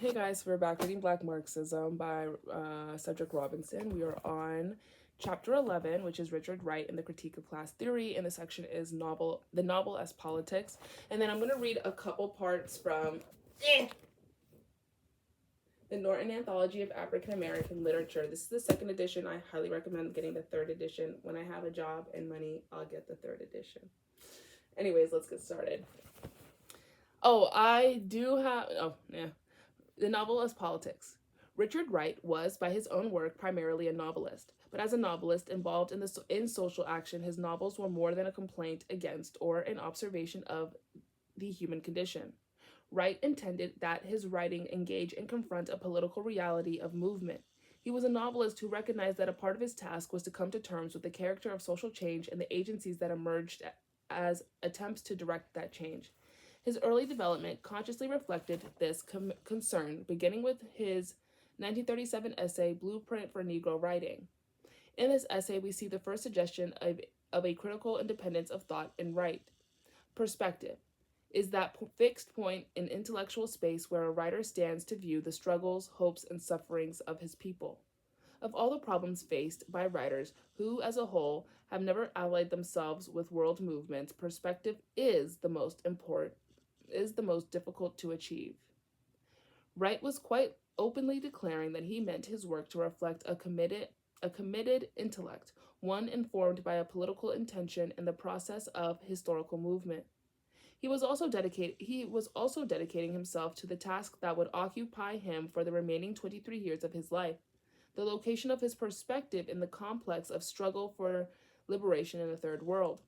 Hey guys, we're back reading Black Marxism by Cedric Robinson. We are on chapter 11, which is Richard Wright and the Critique of Class Theory, and the section is the novel as politics. And then I'm going to read a couple parts from the Norton Anthology of African American Literature. This is the second edition. I highly recommend getting the third edition. When I have a job and money, I'll get the third edition. Anyways, let's get started. The novel as politics. Richard Wright was, by his own work, primarily a novelist. But as a novelist involved in social action, his novels were more than a complaint against or an observation of the human condition. Wright intended that his writing engage and confront a political reality of movement. He was a novelist who recognized that a part of his task was to come to terms with the character of social change and the agencies that emerged as attempts to direct that change. His early development consciously reflected this concern, beginning with his 1937 essay, Blueprint for Negro Writing. In this essay, we see the first suggestion of a critical independence of thought in Wright. Perspective is that fixed point in intellectual space where a writer stands to view the struggles, hopes, and sufferings of his people. Of all the problems faced by writers who, as a whole, have never allied themselves with world movements, perspective is the most difficult to achieve. Wright was quite openly declaring that he meant his work to reflect a committed intellect, one informed by a political intention in the process of historical movement. He was also dedicating himself to the task that would occupy him for the remaining 23 years of his life, the location of his perspective in the complex of struggle for liberation in the Third World.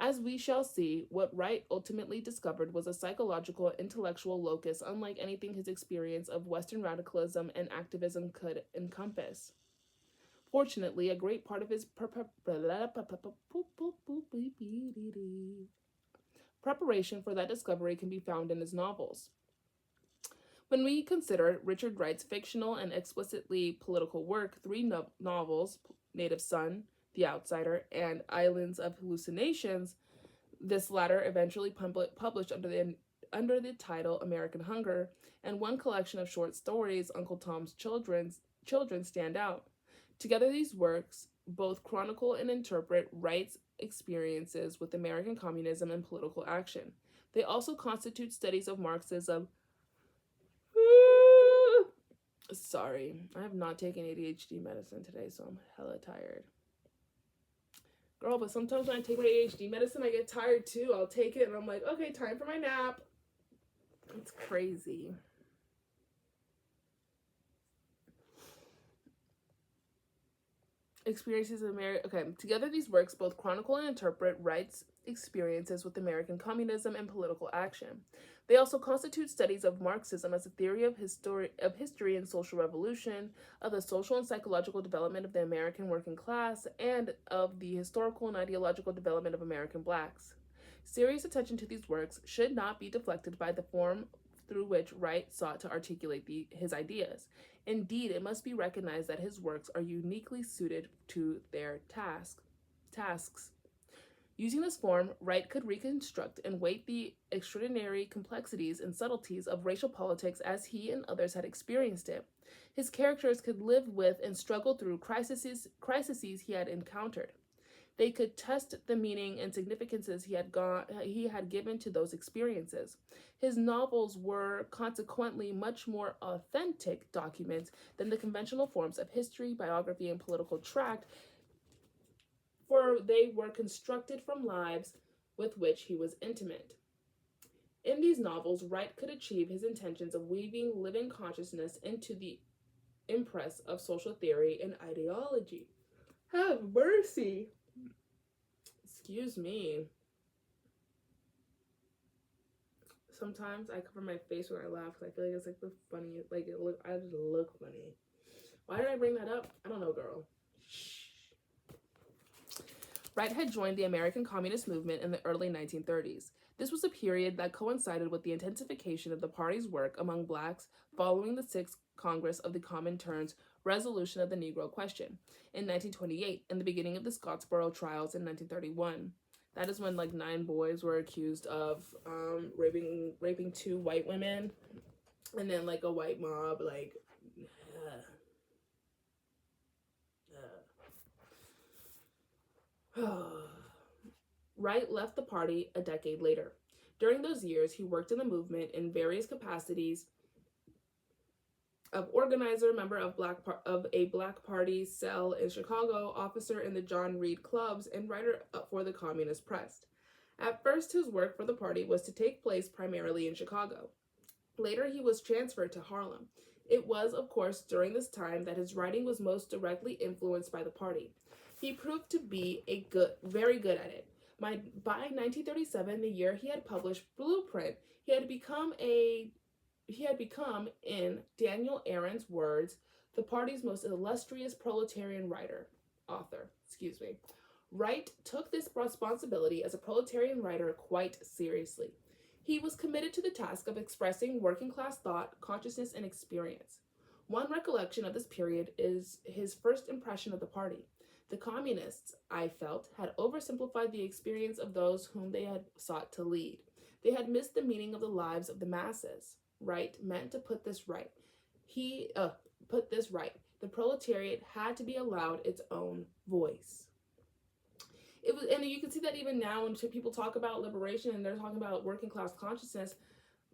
As we shall see, what Wright ultimately discovered was a psychological, intellectual locus unlike anything his experience of Western radicalism and activism could encompass. Fortunately, a great part of his preparation for that discovery can be found in his novels. When we consider Richard Wright's fictional and explicitly political work, three novels, Native Son, The Outsider, and Islands of Hallucinations, this latter eventually published under the title American Hunger, and one collection of short stories, Uncle Tom's Children, stand out. Together, these works both chronicle and interpret Wright's experiences with American communism and political action. They also constitute studies of Marxism. Sorry, I have not taken ADHD medicine today, so I'm hella tired. Girl, but sometimes when I take my ADHD medicine, I get tired too. I'll take it and I'm like, okay, time for my nap. It's crazy. Experiences of America. Okay, together these works both chronicle and interpret Wright's experiences with American communism and political action. They also constitute studies of Marxism as a theory of history and social revolution, of the social and psychological development of the American working class, and of the historical and ideological development of American blacks. Serious attention to these works should not be deflected by the form through which Wright sought to articulate his ideas. Indeed, it must be recognized that his works are uniquely suited to their tasks. Using this form, Wright could reconstruct and weight the extraordinary complexities and subtleties of racial politics as he and others had experienced it. His characters could live with and struggle through crises he had encountered. They could test the meaning and significances he had given to those experiences. His novels were consequently much more authentic documents than the conventional forms of history, biography, and political tract, for they were constructed from lives with which he was intimate. In these novels, Wright could achieve his intentions of weaving living consciousness into the impress of social theory and ideology. Have mercy! Excuse me. Sometimes I cover my face when I laugh because I feel like it's like the funniest. I just look funny. Why did I bring that up? I don't know, girl. Shh. Wright had joined the American Communist movement in the early 1930s. This was a period that coincided with the intensification of the party's work among blacks following the Sixth Congress of the Comintern's resolution of the Negro question in 1928 and the beginning of the Scottsboro trials in 1931. That is when 9 boys were accused of raping 2 white women. And then like a white mob, like, Wright left the party a decade later. During those years, he worked in the movement in various capacities of organizer, member of of a Black Party cell in Chicago, officer in the John Reed clubs, and writer for the Communist Press. At first, his work for the party was to take place primarily in Chicago. Later, he was transferred to Harlem. It was, of course, during this time that his writing was most directly influenced by the party. He proved to be very good at it. By 1937, the year he had published Blueprint, he had become, in Daniel Aaron's words, the party's most illustrious proletarian author. Wright took this responsibility as a proletarian writer quite seriously. He was committed to the task of expressing working class thought, consciousness, and experience. One recollection of this period is his first impression of the party. The communists, I felt, had oversimplified the experience of those whom they had sought to lead. They had missed the meaning of the lives of the masses. Wright meant to put this right. The proletariat had to be allowed its own voice. It was, and you can see that even now when people talk about liberation and they're talking about working class consciousness,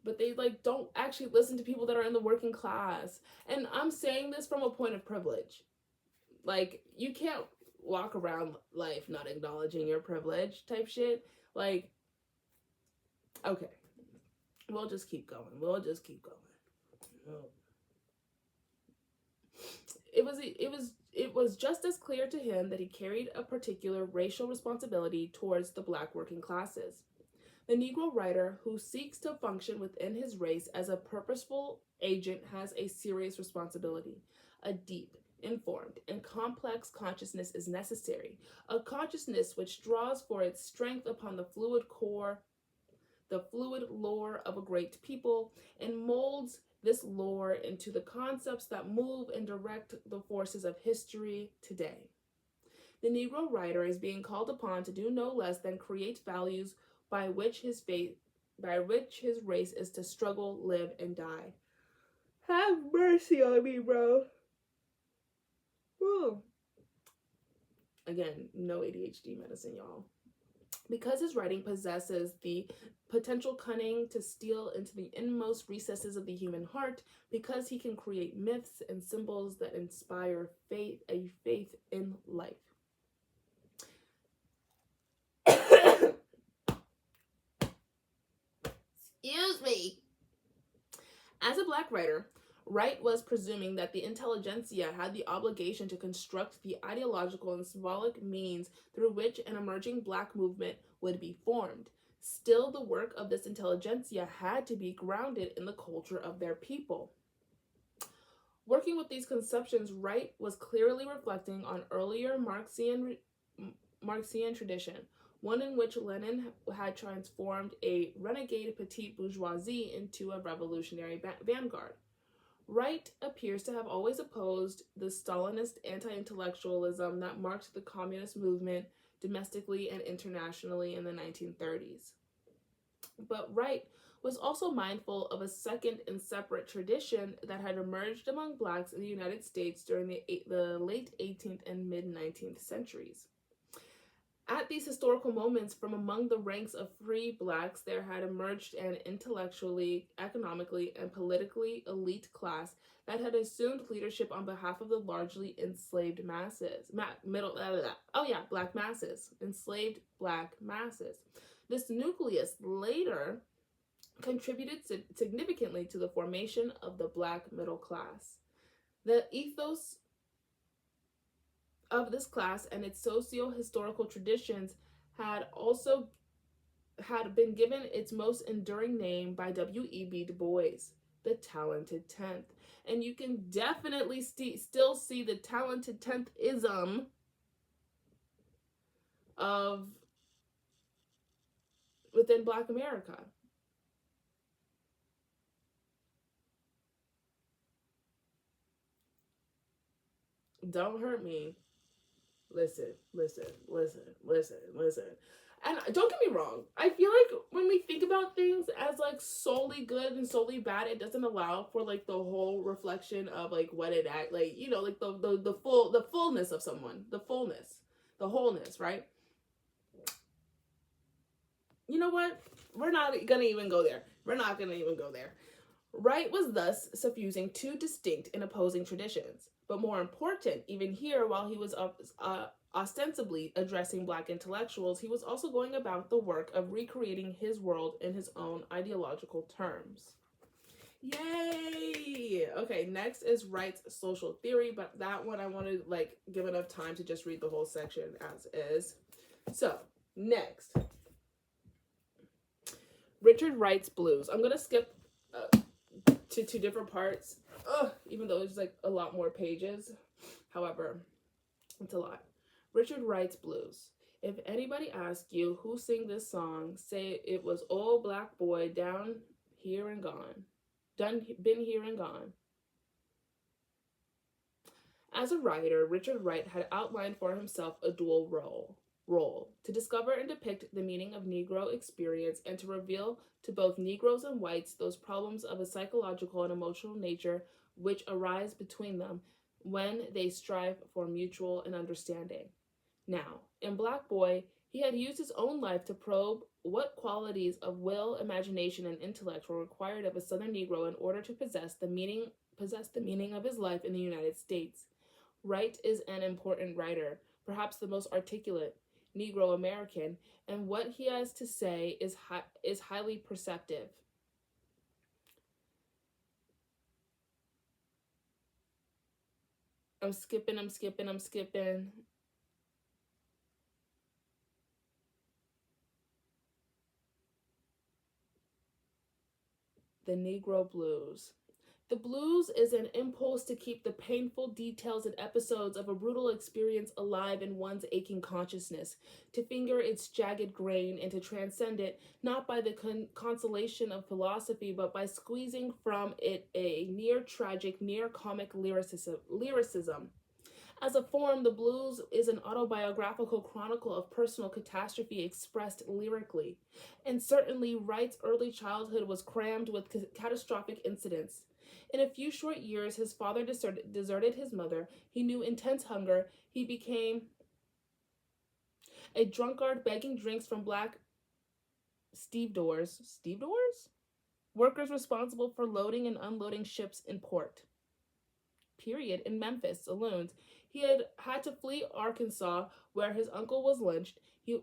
but they like don't actually listen to people that are in the working class. And I'm saying this from a point of privilege. Like, you can't walk around life not acknowledging your privilege type shit. Like, okay, we'll just keep going. It was just as clear to him that he carried a particular racial responsibility towards the Black working classes. The Negro writer who seeks to function within his race as a purposeful agent has a serious responsibility. A deep, informed, and complex consciousness is necessary, a consciousness which draws for its strength upon the fluid lore of a great people, and molds this lore into the concepts that move and direct the forces of history today. The Negro writer is being called upon to do no less than create values by which his race is to struggle, live, and die. Have mercy on me, bro. Woo. Again, no ADHD medicine, y'all. Because his writing possesses the potential cunning to steal into the inmost recesses of the human heart, because he can create myths and symbols that inspire faith in life. Excuse me. As a Black writer, Wright was presuming that the intelligentsia had the obligation to construct the ideological and symbolic means through which an emerging Black movement would be formed. Still, the work of this intelligentsia had to be grounded in the culture of their people. Working with these conceptions, Wright was clearly reflecting on earlier Marxian tradition, one in which Lenin had transformed a renegade petite bourgeoisie into a revolutionary vanguard. Wright appears to have always opposed the Stalinist anti-intellectualism that marked the communist movement domestically and internationally in the 1930s. But Wright was also mindful of a second and separate tradition that had emerged among Blacks in the United States during the late 18th and mid-19th centuries. At these historical moments, from among the ranks of free Blacks, there had emerged an intellectually, economically, and politically elite class that had assumed leadership on behalf of the largely enslaved masses. Black masses. Enslaved Black masses. This nucleus later contributed significantly to the formation of the Black middle class. The ethos of this class and its socio-historical traditions had been given its most enduring name by W.E.B. Du Bois, the Talented Tenth. And you can definitely still see the Talented Tenth-ism within Black America. Don't hurt me. Listen. And don't get me wrong, I feel like when we think about things as like solely good and solely bad, it doesn't allow for like the whole reflection of like what it act like, you know, like the fullness of someone, the fullness, the wholeness, right? You know what? We're not gonna even go there. We're not gonna even go there. Wright was thus suffusing two distinct and opposing traditions. But more important, even here, while he was ostensibly addressing Black intellectuals, he was also going about the work of recreating his world in his own ideological terms. Yay! Okay, next is Wright's social theory, but that one I want to like give enough time to just read the whole section as is. So, next, Richard Wright's Blues. I'm gonna skip to two different parts, even though it's like a lot more pages. However, it's a lot. Richard Wright's Blues. If anybody asks you who sang this song, say it was Old Black Boy Down Here and Gone. Been here and gone. As a writer, Richard Wright had outlined for himself a dual role to discover and depict the meaning of Negro experience and to reveal to both Negroes and whites those problems of a psychological and emotional nature which arise between them when they strive for mutual and understanding. Now, in Black Boy, he had used his own life to probe what qualities of will, imagination, and intellect were required of a Southern Negro in order to possess the meaning of his life in the United States. Wright is an important writer, perhaps the most articulate Negro American, and what he has to say is highly perceptive. I'm skipping. The Negro Blues. The blues is an impulse to keep the painful details and episodes of a brutal experience alive in one's aching consciousness, to finger its jagged grain and to transcend it, not by the consolation of philosophy, but by squeezing from it a near tragic, near comic lyricism. As a form, the blues is an autobiographical chronicle of personal catastrophe expressed lyrically. And certainly, Wright's early childhood was crammed with catastrophic incidents. In a few short years, his father deserted his mother. He knew intense hunger. He became a drunkard begging drinks from black stevedores. Stevedores? Workers responsible for loading and unloading ships in port. Period. In Memphis, saloons. He had to flee Arkansas, where his uncle was lynched. He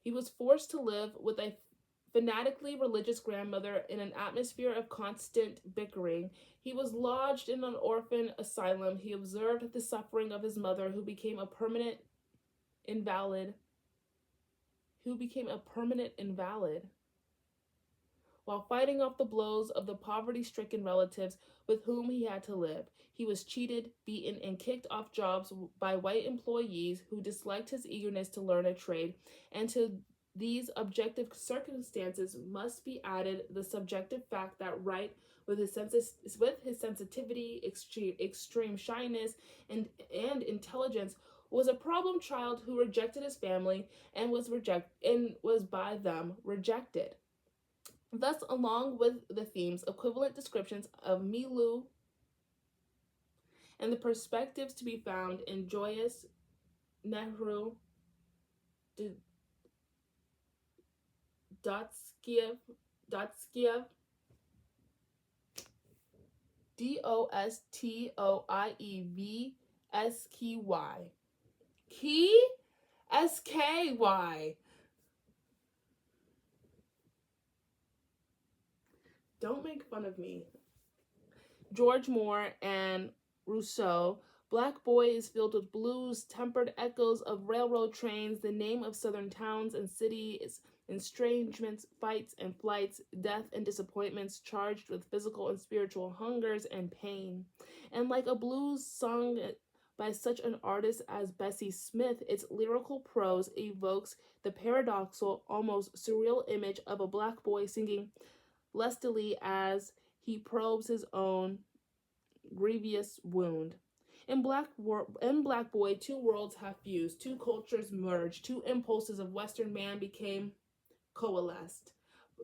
was forced to live with a fanatically religious grandmother in an atmosphere of constant bickering. He was lodged in an orphan asylum. He observed the suffering of his mother, who became a permanent invalid. While fighting off the blows of the poverty-stricken relatives with whom he had to live. He was cheated, beaten, and kicked off jobs by white employees who disliked his eagerness to learn a trade, and to these objective circumstances must be added the subjective fact that Wright, with his sensitivity, extreme shyness, and intelligence, was a problem child who rejected his family and was by them rejected. Thus, along with the themes, equivalent descriptions of Milu and the perspectives to be found in Joyous, Nehru, Dostiev, Dostoievsky. Key? SKY. Don't make fun of me. George Moore and Rousseau. Black Boy is filled with blues, tempered echoes of railroad trains, the name of southern towns and cities, estrangements, fights and flights, death and disappointments, charged with physical and spiritual hungers and pain. And like a blues sung by such an artist as Bessie Smith, its lyrical prose evokes the paradoxical, almost surreal image of a black boy singing lustily as he probes his own grievous wound. In Black Boy, two worlds have fused, two cultures merged, two impulses of Western man became coalesced.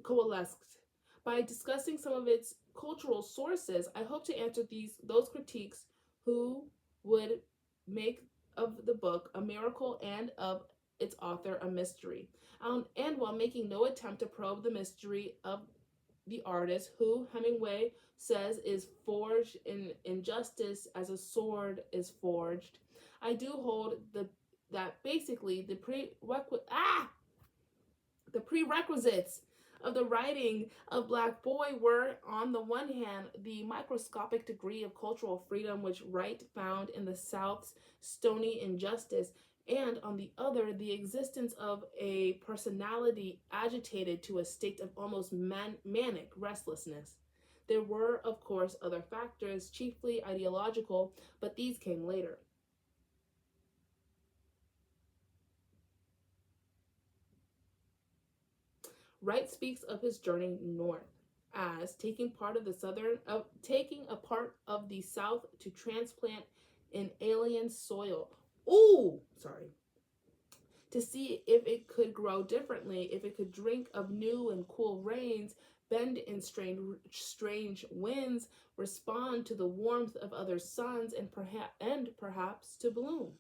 Coalesced. By discussing some of its cultural sources, I hope to answer those critiques who would make of the book a miracle and of its author a mystery, and while making no attempt to probe the mystery of the artist who Hemingway says is forged in injustice as a sword is forged. I do hold that basically the prerequisites of the writing of Black Boy were, on the one hand, the microscopic degree of cultural freedom which Wright found in the South's stony injustice, and on the other, the existence of a personality agitated to a state of almost manic restlessness. There were, of course, other factors, chiefly ideological, but these came later. Wright speaks of his journey north as taking a part of the South to transplant in alien soil. To see if it could grow differently, if it could drink of new and cool rains, bend in strange winds, respond to the warmth of other suns, and perhaps to bloom.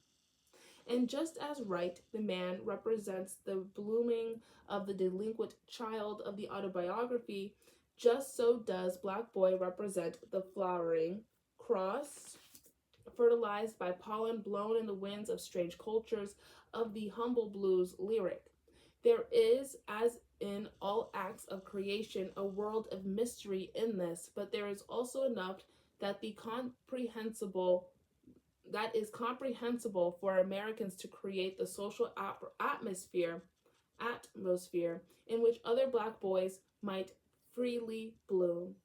And just as Wright, the man, represents the blooming of the delinquent child of the autobiography, just so does Black Boy represent the flowering cross, fertilized by pollen blown in the winds of strange cultures, of the humble blues lyric. There is, as in all acts of creation, a world of mystery in this, but there is also enough that is comprehensible for Americans to create the social atmosphere in which other Black boys might freely bloom.